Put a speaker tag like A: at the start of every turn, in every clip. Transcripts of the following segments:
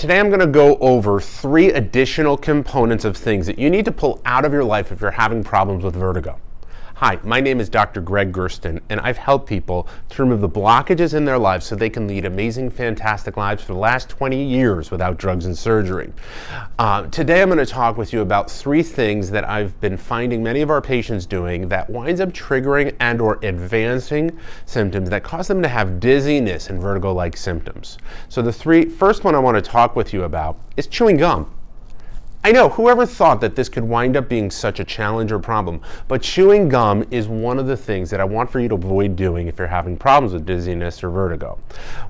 A: Today I'm going to go over 3 additional components of things that you need to pull out of your life if you're having problems with vertigo. Hi, my name is Dr. Gregg Gerstin, and I've helped people to remove the blockages in their lives so they can lead amazing, fantastic lives for the last 20 years without drugs and surgery. Today I'm going to talk with you about 3 things that I've been finding many of our patients doing that winds up triggering and or advancing symptoms that cause them to have dizziness and vertigo-like symptoms. So the first one I want to talk with you about is chewing gum. I know, whoever thought that this could wind up being such a challenge or problem, but chewing gum is one of the things that I want for you to avoid doing if you're having problems with dizziness or vertigo.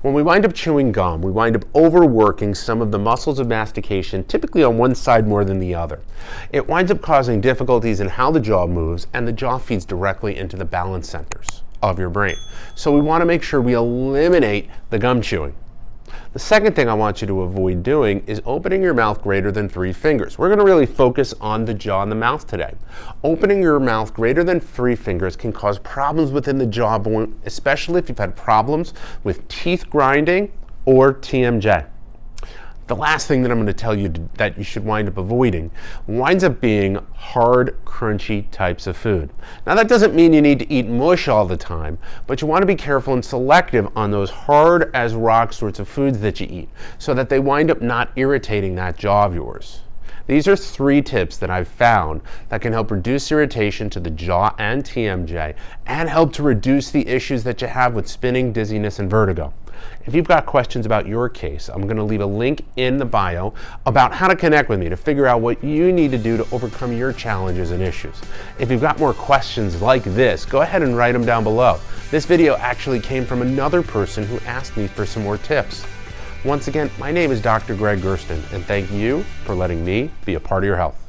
A: When we wind up chewing gum, we wind up overworking some of the muscles of mastication, typically on one side more than the other. It winds up causing difficulties in how the jaw moves, and the jaw feeds directly into the balance centers of your brain. So we want to make sure we eliminate the gum chewing. The second thing I want you to avoid doing is opening your mouth greater than 3 fingers. We're going to really focus on the jaw and the mouth today. Opening your mouth greater than 3 fingers can cause problems within the jawbone, especially if you've had problems with teeth grinding or TMJ. The last thing that I'm going to tell you that you should wind up avoiding winds up being hard, crunchy types of food. Now that doesn't mean you need to eat mush all the time, but you want to be careful and selective on those hard as rock sorts of foods that you eat so that they wind up not irritating that jaw of yours. These are 3 tips that I've found that can help reduce irritation to the jaw and TMJ and help to reduce the issues that you have with spinning, dizziness, and vertigo. If you've got questions about your case, I'm going to leave a link in the bio about how to connect with me to figure out what you need to do to overcome your challenges and issues. If you've got more questions like this, go ahead and write them down below. This video actually came from another person who asked me for some more tips. Once again, my name is Dr. Gregg Gerstin, and thank you for letting me be a part of your health.